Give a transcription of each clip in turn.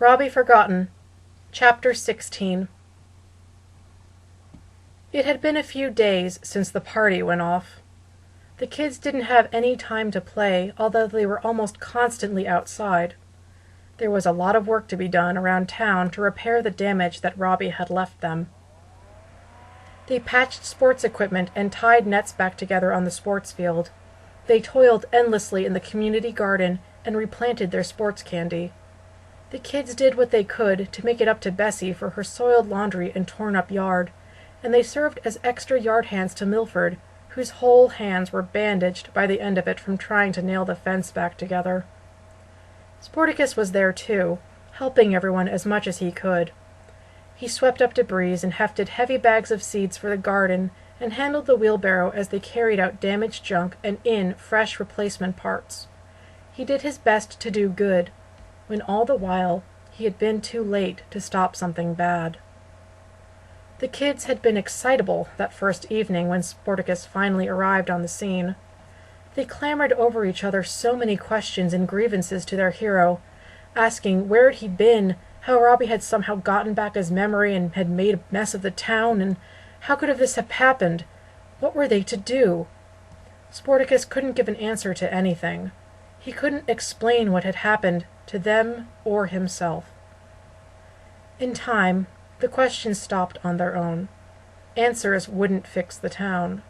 Robbie Forgotten, Chapter 16. It had been a few days since the party went off. The kids didn't have any time to play, although they were almost constantly outside. There was a lot of work to be done around town to repair the damage that Robbie had left them. They patched sports equipment and tied nets back together on the sports field. They toiled endlessly in the community garden and replanted their sports candy. The kids did what they could to make it up to Bessie for her soiled laundry and torn-up yard, and they served as extra yard hands to Milford, whose whole hands were bandaged by the end of it from trying to nail the fence back together. Sportacus was there too, helping everyone as much as he could. He swept up debris and hefted heavy bags of seeds for the garden and handled the wheelbarrow as they carried out damaged junk and in fresh replacement parts. He did his best to do good, when all the while he had been too late to stop something bad. The kids had been excitable that first evening when Sportacus finally arrived on the scene. They clamored over each other so many questions and grievances to their hero, asking where he'd been, how Robbie had somehow gotten back his memory and had made a mess of the town, and how could this have happened? What were they to do? Sportacus couldn't give an answer to anything. He couldn't explain what had happened to them or himself. In time, the questions stopped on their own. Answers wouldn't fix the town.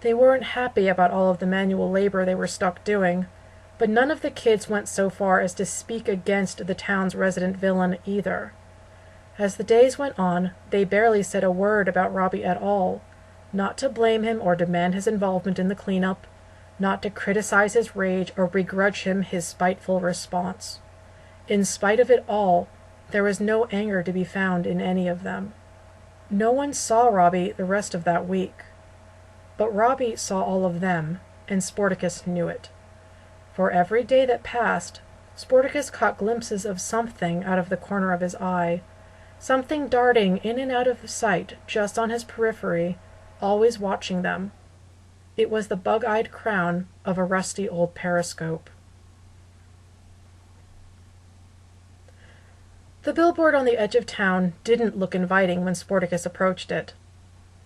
They weren't happy about all of the manual labor they were stuck doing, but none of the kids went so far as to speak against the town's resident villain either. As the days went on, they barely said a word about Robbie at all, not to blame him or demand his involvement in the cleanup, not to criticize his rage or begrudge him his spiteful response. In spite of it all, there was no anger to be found in any of them. No one saw Robbie the rest of that week. But Robbie saw all of them, and Sportacus knew it. For every day that passed, Sportacus caught glimpses of something out of the corner of his eye, something darting in and out of sight just on his periphery, always watching them. It was the bug-eyed crown of a rusty old periscope. The billboard on the edge of town didn't look inviting when Sportacus approached it.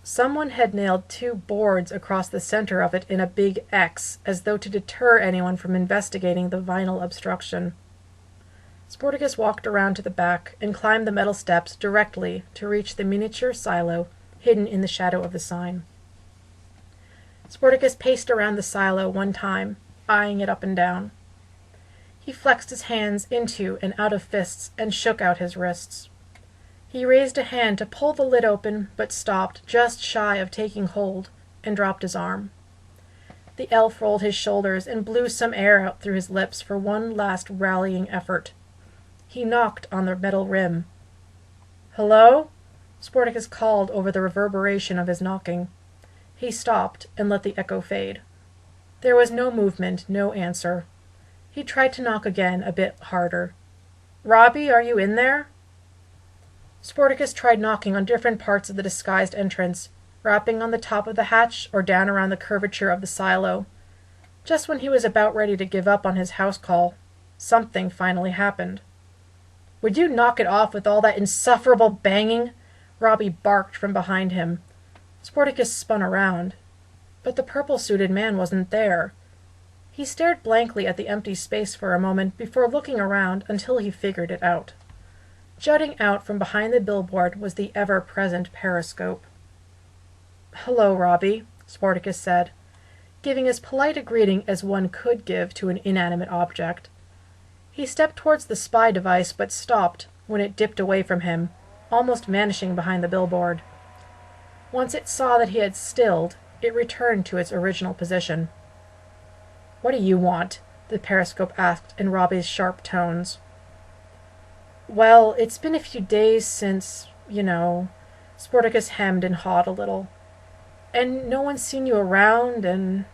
Someone had nailed 2 boards across the center of it in a big X, as though to deter anyone from investigating the vinyl obstruction. Sportacus walked around to the back and climbed the metal steps directly to reach the miniature silo hidden in the shadow of the sign. Sportacus paced around the silo one time, eyeing it up and down. He flexed his hands into and out of fists and shook out his wrists. He raised a hand to pull the lid open, but stopped just shy of taking hold and dropped his arm. The elf rolled his shoulders and blew some air out through his lips for one last rallying effort. He knocked on the metal rim. "Hello?" Sportacus called over the reverberation of his knocking. He stopped and let the echo fade. There was no movement, no answer. He tried to knock again, a bit harder. "Robbie, are you in there?" Sportacus tried knocking on different parts of the disguised entrance, rapping on the top of the hatch or down around the curvature of the silo. Just when he was about ready to give up on his house call, something finally happened. "Would you knock it off with all that insufferable banging?" Robbie barked from behind him. Sportacus spun around, but the purple-suited man wasn't there. He stared blankly at the empty space for a moment before looking around until he figured it out. Jutting out from behind the billboard was the ever-present periscope. "Hello, Robbie," Sportacus said, giving as polite a greeting as one could give to an inanimate object. He stepped towards the spy device but stopped when it dipped away from him, almost vanishing behind the billboard. Once it saw that he had stilled, it returned to its original position. "What do you want?" the periscope asked in Robbie's sharp tones. "Well, it's been a few days since, Sportacus hemmed and hawed a little. "And no one's seen you around, and—"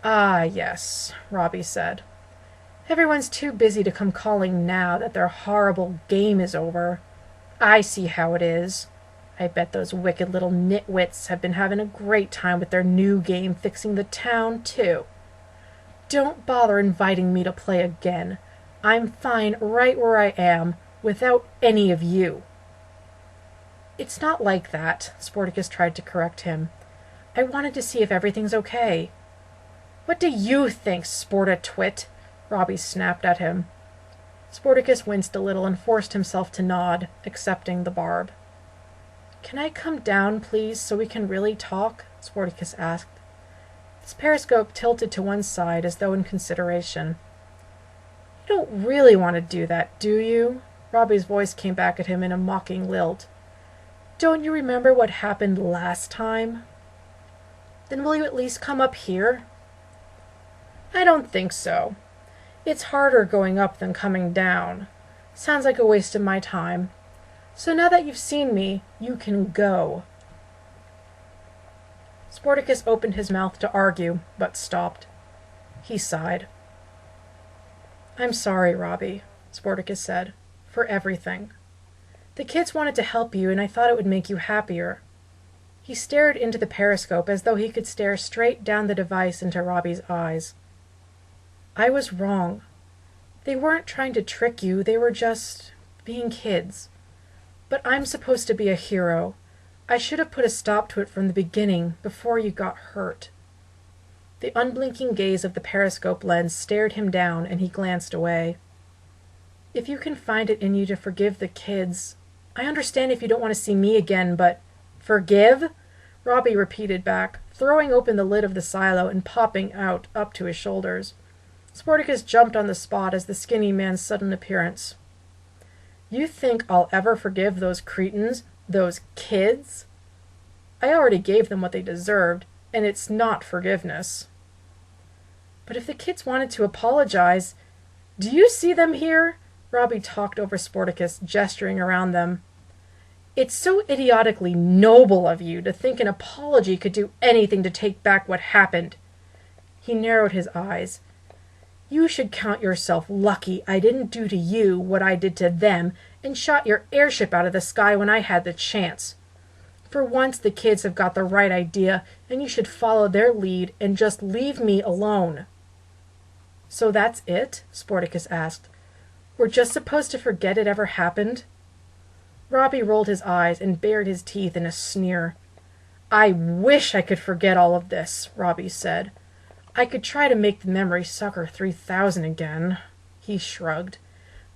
"Ah, yes," Robbie said. "Everyone's too busy to come calling now that their horrible game is over. I see how it is. I bet those wicked little nitwits have been having a great time with their new game fixing the town, too. Don't bother inviting me to play again. I'm fine right where I am, without any of you." "It's not like that," Sportacus tried to correct him. "I wanted to see if everything's okay." "What do you think, Sportatwit?" Robbie snapped at him. Sportacus winced a little and forced himself to nod, accepting the barb. "Can I come down, please, so we can really talk?" Sportacus asked. His periscope tilted to one side as though in consideration. "You don't really want to do that, do you?" Robbie's voice came back at him in a mocking lilt. "Don't you remember what happened last time?" "Then will you at least come up here?" "I don't think so. It's harder going up than coming down. Sounds like a waste of my time. So now that you've seen me, you can go." Sportacus opened his mouth to argue, but stopped. He sighed. "I'm sorry, Robbie," Sportacus said, "for everything. The kids wanted to help you, and I thought it would make you happier." He stared into the periscope as though he could stare straight down the device into Robbie's eyes. "I was wrong. They weren't trying to trick you, they were just being kids. But I'm supposed to be a hero. I should have put a stop to it from the beginning, before you got hurt." The unblinking gaze of the periscope lens stared him down, and he glanced away. "If you can find it in you to forgive the kids, I understand if you don't want to see me again, but—" "Forgive?" Robbie repeated back, throwing open the lid of the silo and popping out up to his shoulders. Sportacus jumped on the spot as the skinny man's sudden appearance. "You think I'll ever forgive those cretins, those kids? I already gave them what they deserved, and it's not forgiveness." "But if the kids wanted to apologize— Do you see them here?" Robbie talked over Sportacus, gesturing around them. "It's so idiotically noble of you to think an apology could do anything to take back what happened." He narrowed his eyes. "You should count yourself lucky I didn't do to you what I did to them and shot your airship out of the sky when I had the chance. For once the kids have got the right idea, and you should follow their lead and just leave me alone." "So that's it?" Sportacus asked. "We're just supposed to forget it ever happened?" Robbie rolled his eyes and bared his teeth in a sneer. "I wish I could forget all of this," Robbie said. "I could try to make the memory sucker 3000 again." He shrugged.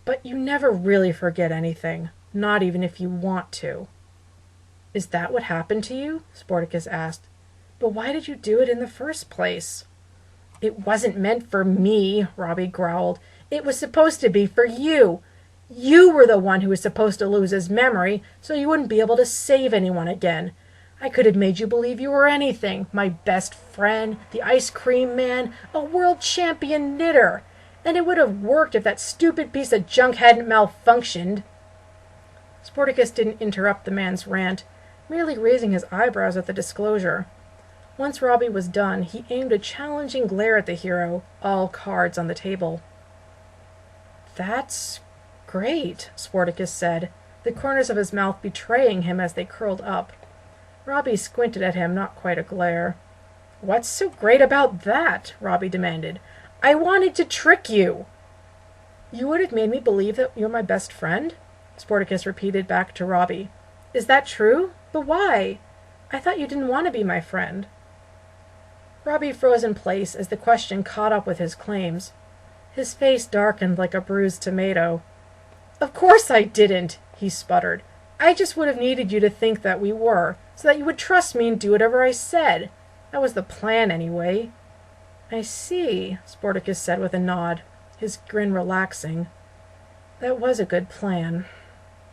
"But you never really forget anything, not even if you want to." "Is that what happened to you?" Sportacus asked. "But why did you do it in the first place?" "It wasn't meant for me," Robbie growled. "It was supposed to be for you. You were the one who was supposed to lose his memory, so you wouldn't be able to save anyone again. I could have made you believe you were anything, my best friend, the ice cream man, a world champion knitter. And it would have worked if that stupid piece of junk hadn't malfunctioned." Sportacus didn't interrupt the man's rant, merely raising his eyebrows at the disclosure. Once Robbie was done, he aimed a challenging glare at the hero, all cards on the table. "That's great," Sportacus said, the corners of his mouth betraying him as they curled up. Robbie squinted at him, not quite a glare. "What's so great about that?" Robbie demanded. "I wanted to trick you." "You would have made me believe that you're my best friend?" Sportacus repeated back to Robbie. "Is that true? But why? I thought you didn't want to be my friend." Robbie froze in place as the question caught up with his claims. His face darkened like a bruised tomato. "Of course I didn't," he sputtered. "I just would have needed you to think that we were, so that you would trust me and do whatever I said. That was the plan, anyway." "I see," Sportacus said with a nod, his grin relaxing. "That was a good plan.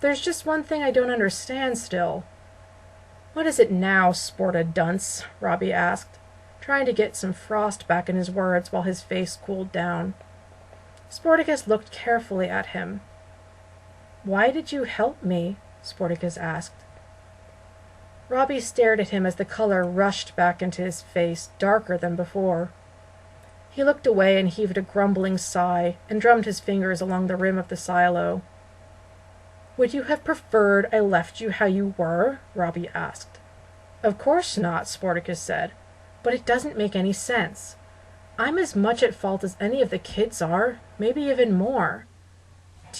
There's just one thing I don't understand still." "What is it now, Sporta-dunce?" Robbie asked, trying to get some frost back in his words while his face cooled down. Sportacus looked carefully at him. "Why did you help me?" Sportacus asked. Robbie stared at him as the color rushed back into his face, darker than before. He looked away and heaved a grumbling sigh and drummed his fingers along the rim of the silo. "Would you have preferred I left you how you were?" Robbie asked. "Of course not," Sportacus said, "but it doesn't make any sense. I'm as much at fault as any of the kids are, maybe even more.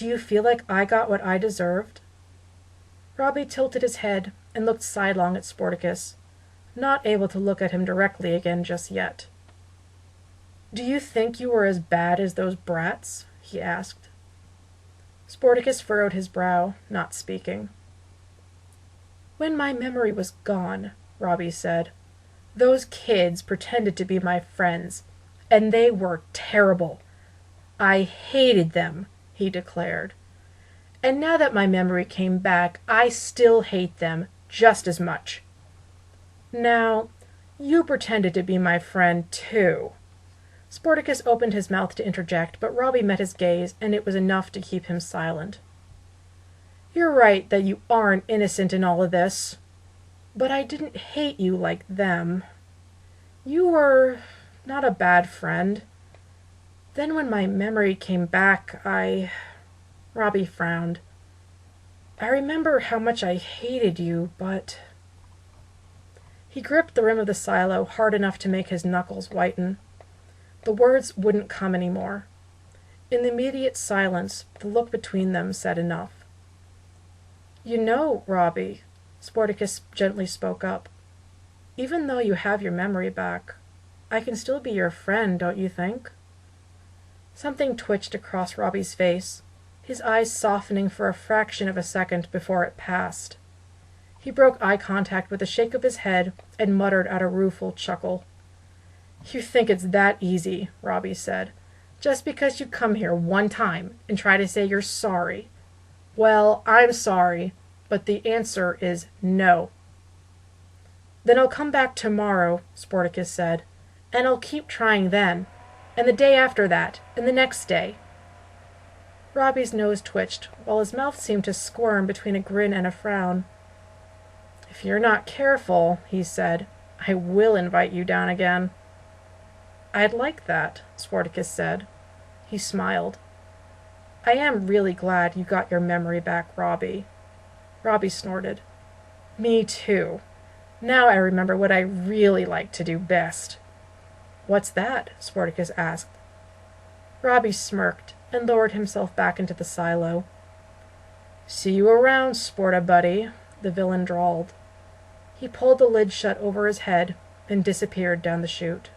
Do you feel like I got what I deserved?" Robbie tilted his head and looked sidelong at Sportacus, not able to look at him directly again just yet. "Do you think you were as bad as those brats?" he asked. Sportacus furrowed his brow, not speaking. "When my memory was gone," Robbie said, "those kids pretended to be my friends, and they were terrible. I hated them," he declared. "And now that my memory came back, I still hate them just as much. Now, you pretended to be my friend, too." Sportacus opened his mouth to interject, but Robbie met his gaze, and it was enough to keep him silent. "You're right that you aren't innocent in all of this. But I didn't hate you like them. You were not a bad friend. Then when my memory came back, Robbie frowned. "I remember how much I hated you, but—" He gripped the rim of the silo hard enough to make his knuckles whiten. The words wouldn't come anymore. In the immediate silence, the look between them said enough. "You know, Robbie," Sportacus gently spoke up, "even though you have your memory back, I can still be your friend, don't you think?" Something twitched across Robbie's face, his eyes softening for a fraction of a second before it passed. He broke eye contact with a shake of his head and muttered out a rueful chuckle. "You think it's that easy," Robbie said, "just because you come here one time and try to say you're sorry. Well, I'm sorry, but the answer is no." "Then I'll come back tomorrow," Sportacus said, "and I'll keep trying then, and the day after that, and the next day." Robbie's nose twitched, while his mouth seemed to squirm between a grin and a frown. "If you're not careful," he said, "I will invite you down again." "I'd like that," Sportacus said. He smiled. "I am really glad you got your memory back, Robbie." Robbie snorted. "Me too. Now I remember what I really like to do best." "What's that?" Sportacus asked. Robbie smirked and lowered himself back into the silo. "See you around, Sporta-buddy," the villain drawled. He pulled the lid shut over his head and disappeared down the chute.